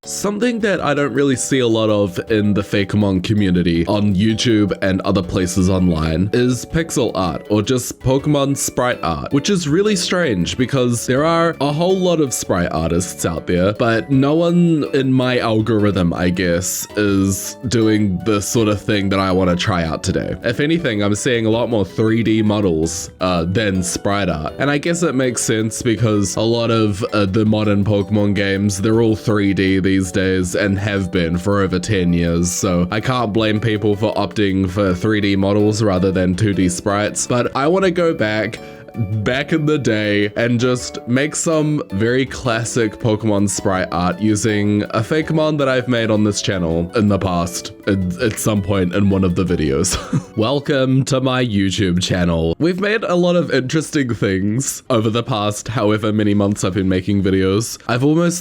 Something that I don't really see a lot of in the Fakemon community on YouTube and other places online is pixel art or just Pokemon sprite art, which is really strange because there are a whole lot of sprite artists out there, but no one in my algorithm, I guess, is doing the sort of thing that I want to try out today. If anything, I'm seeing a lot more 3D models than sprite art. And I guess it makes sense because a lot of the modern Pokemon games, they're all 3D these days and have been for over 10 years, so I can't blame people for opting for 3D models rather than 2D sprites. But I want to go back in the day and just make some very classic Pokemon sprite art using a Fakemon that I've made on this channel in the past at some point in one of the videos. Welcome to my YouTube channel. We've made a lot of interesting things over the past however many months I've been making videos.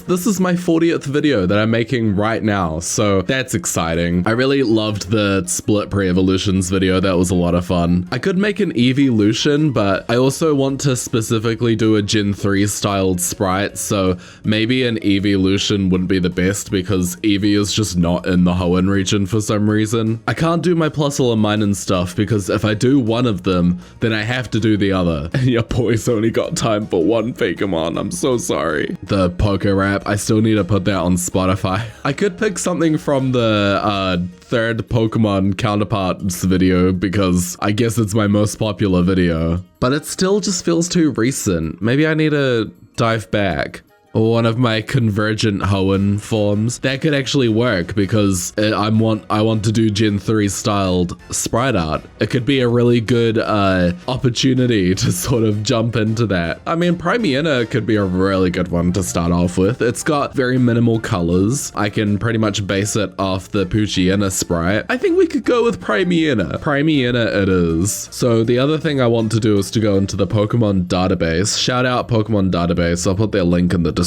This is my 40th video that I'm making right now, so that's exciting. I really loved the Split Pre-Evolutions video. That was a lot of fun. I could make an Evolution, but I also want to specifically do a Gen 3 styled sprite, so maybe an Evolution wouldn't be the best because Eevee is just not in the Hoenn region for some reason. I can't do my Plusle and Minun stuff because if I do one of them, then I have to do the other. And your boy's only got time for one Fakemon. I'm so sorry. The Poke Rap, I still need to put that on Spotify. I could pick something from the third Pokemon counterparts video because I guess it's my most popular video, but it still just feels too recent. Maybe I need to dive back. Or one of my convergent Hoenn forms. That could actually work because I want to do Gen 3 styled sprite art. It could be a really good opportunity to sort of jump into that. I mean, Primeaena could be a really good one to start off with. It's got very minimal colors. I can pretty much base it off the Poochyena sprite. I think we could go with Primeaena. Primeaena it is. So the other thing I want to do is to go into the Pokemon database. Shout out Pokemon database. I'll put their link in the description.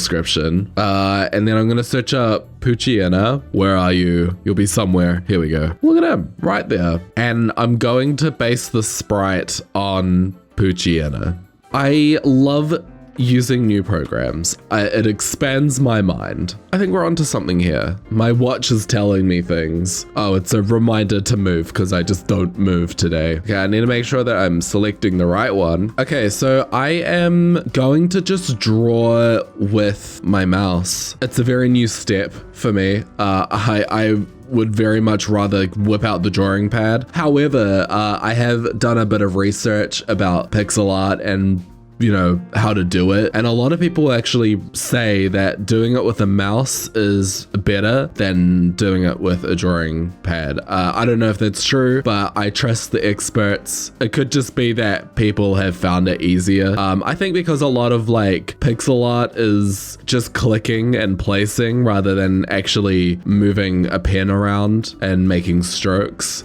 And then I'm gonna search up Poochyena. Where are you? You'll be somewhere. Here we go. Look at him right there. And I'm going to base the sprite on Poochyena. I love using new programs. It expands my mind. I think we're onto something here. My watch is telling me things. Oh, it's a reminder to move because I just don't move today. Okay, I need to make sure that I'm selecting the right one. Okay, so I am going to just draw with my mouse. It's a very new step for me. I would very much rather whip out the drawing pad. However, I have done a bit of research about pixel art and how to do it. And a lot of people actually say that doing it with a mouse is better than doing it with a drawing pad. I don't know if that's true, but I trust the experts. It could just be that people have found it easier. I think because a lot of pixel art is just clicking and placing rather than actually moving a pen around and making strokes.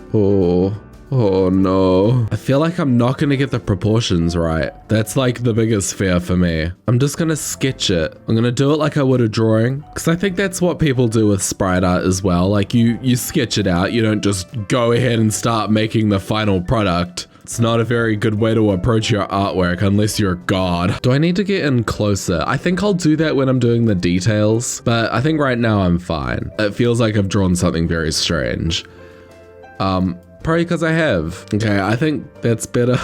Oh no. I feel like I'm not gonna get the proportions right. That's the biggest fear for me. I'm just gonna sketch it. I'm gonna do it like I would a drawing, because I think that's what people do with sprite art as well. You sketch it out. You don't just go ahead and start making the final product. It's not a very good way to approach your artwork unless you're a god. Do I need to get in closer? I think I'll do that when I'm doing the details, but I think right now I'm fine. It feels like I've drawn something very strange. Probably because I have. Okay, I think that's better.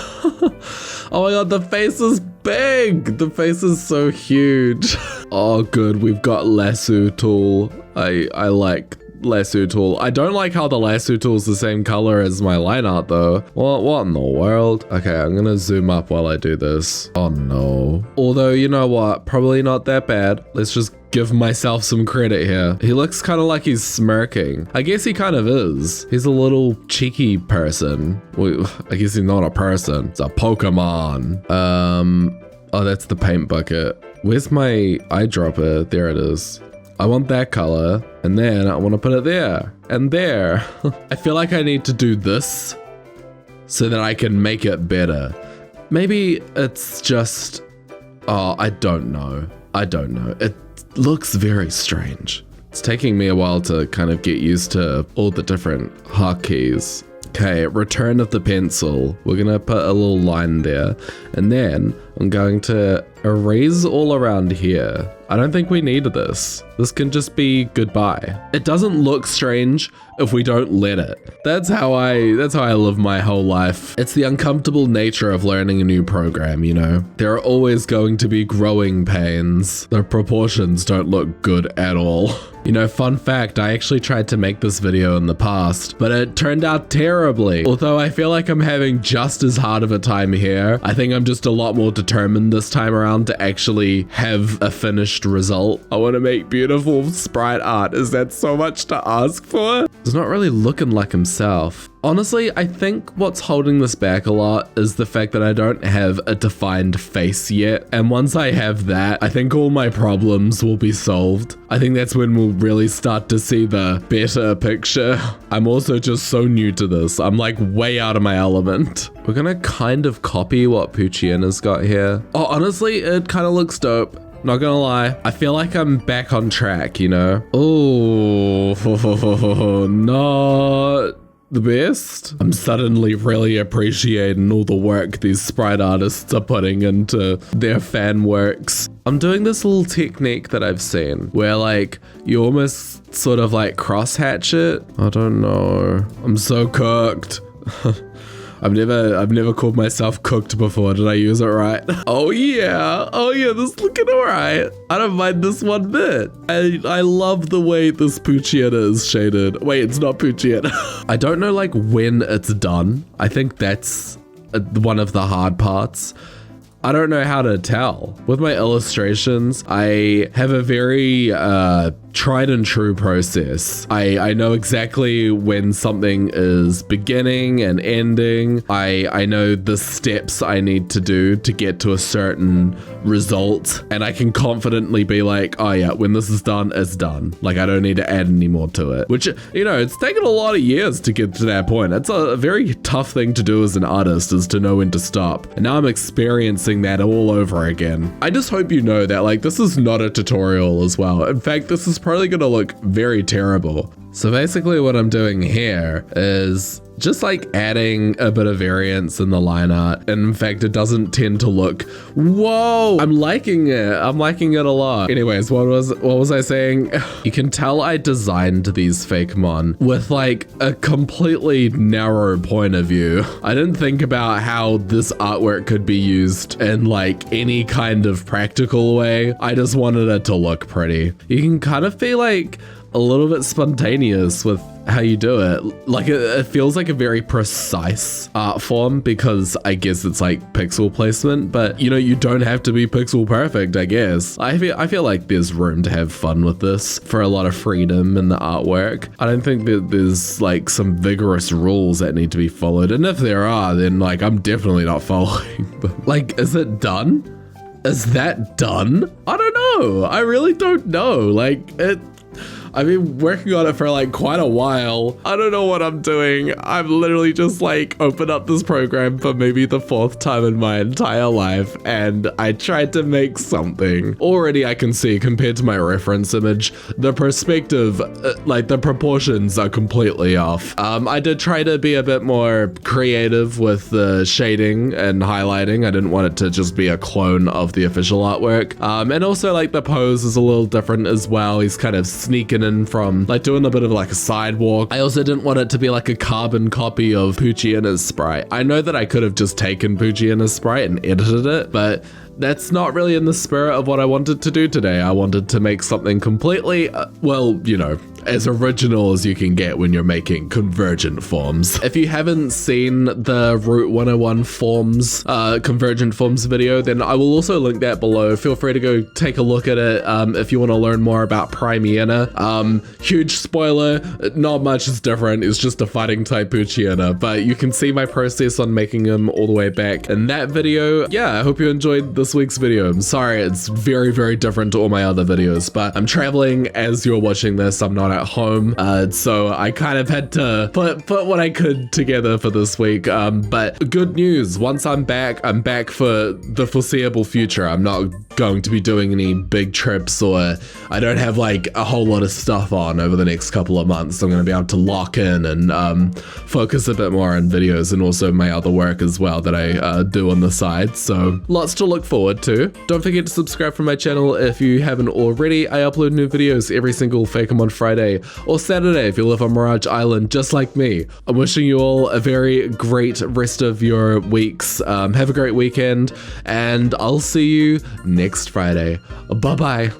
Oh my god, the face is big. The face is so huge. Oh good, we've got lasso tool. I like lasso tool. I don't like how the lasso tool is the same color as my line art though. What in the world? Okay, I'm gonna zoom up while I do this. Oh no. Although, you know what? Probably not that bad. Let's just give myself some credit here. He looks kind of like he's smirking. I guess he kind of is. He's a little cheeky person. Well, I guess he's not a person. It's a Pokemon. Oh, that's the paint bucket. Where's my eyedropper? There it is. I want that color, and then I want to put it there and there. I feel like I need to do this so that I can make it better. Maybe it's just, I don't know. It looks very strange. It's taking me a while to kind of get used to all the different hotkeys. Okay, return of the pencil. We're gonna put a little line there, and then I'm going to erase all around here. I don't think we need this. This can just be goodbye. It doesn't look strange if we don't let it. That's how I live my whole life. It's the uncomfortable nature of learning a new program, you know? There are always going to be growing pains. The proportions don't look good at all. You know, fun fact, I actually tried to make this video in the past, but it turned out terribly. Although I feel like I'm having just as hard of a time here, I think I'm just a lot more determined this time around to actually have a finished result. I want to make beautiful sprite art. Is that so much to ask for? He's not really looking like himself. Honestly, I think what's holding this back a lot is the fact that I don't have a defined face yet. And once I have that, I think all my problems will be solved. I think that's when we'll really start to see the better picture. I'm also just so new to this. I'm like way out of my element. We're gonna kind of copy what Poochyina's got here. Oh, honestly, it kind of looks dope. Not gonna lie, I feel like I'm back on track, you know? Oh, not the best. I'm suddenly really appreciating all the work these sprite artists are putting into their fan works. I'm doing this little technique that I've seen where like you almost sort of like cross hatch it. I don't know. I'm so cooked. I've never called myself cooked before. Did I use it right? Oh yeah, this is looking alright. I don't mind this one bit. I love the way this Poochyina is shaded. Wait, it's not Poochyina. I don't know like when it's done. I think that's one of the hard parts. I don't know how to tell. With my illustrations, I have a very tried and true process. I know exactly when something is beginning and ending. I know the steps I need to do to get to a certain result. And I can confidently be like, oh yeah, when this is done, it's done. Like I don't need to add any more to it. Which, you know, it's taken a lot of years to get to that point. It's a very tough thing to do as an artist, is to know when to stop. And now I'm experiencing that all over again. I just hope you know that like this is not a tutorial as well. In fact, this is probably gonna look very terrible. So basically what I'm doing here is just like adding a bit of variance in the line art. And in fact, it doesn't tend to look, whoa, I'm liking it. I'm liking it a lot. Anyways, what was I saying? You can tell I designed these fakemon with like a completely narrow point of view. I didn't think about how this artwork could be used in like any kind of practical way. I just wanted it to look pretty. You can kind of feel like a little bit spontaneous with how you do it. Like it feels like a very precise art form because I guess it's like pixel placement, but you know, you don't have to be pixel perfect, I guess. I feel like there's room to have fun with this for a lot of freedom in the artwork. I don't think that there's like some vigorous rules that need to be followed. And if there are, then like I'm definitely not following. But like, is it done? Is that done? I don't know. I really don't know. Like I've been working on it for like quite a while. I don't know what I'm doing. I've literally just like opened up this program for maybe the 4th time in my entire life, and I tried to make something. Already I can see, compared to my reference image, the perspective, like the proportions are completely off. I did try to be a bit more creative with the shading and highlighting. I didn't want it to just be a clone of the official artwork. And also like the pose is a little different as well. He's kind of sneaking in from like doing a bit of like a sidewalk. I also didn't want it to be like a carbon copy of Poochyina's sprite. I know that I could have just taken Poochyina's sprite and edited it, but that's not really in the spirit of what I wanted to do today. I wanted to make something completely, well, you know, as original as you can get when you're making convergent forms. If you haven't seen the Route 101 forms, convergent forms video, then I will also link that below. Feel free to go take a look at it if you want to learn more about Poochyina. Huge spoiler, not much is different. It's just a fighting type Poochyina, but you can see my process on making him all the way back in that video. Yeah, I hope you enjoyed this week's video. I'm sorry, it's very, very different to all my other videos, but I'm traveling as you're watching this. I'm not Pokemon at home. So I kind of had to put what I could together for this week. But good news, once I'm back for the foreseeable future. I'm not going to be doing any big trips, or I don't have like a whole lot of stuff on over the next couple of months. I'm going to be able to lock in and focus a bit more on videos and also my other work as well that I do on the side. So lots to look forward to. Don't forget to subscribe for my channel if you haven't already. I upload new videos every single Fakemon Friday or Saturday if you live on Mirage Island just like me. I'm wishing you all a very great rest of your weeks. Have a great weekend, and I'll see you next Friday. Bye bye.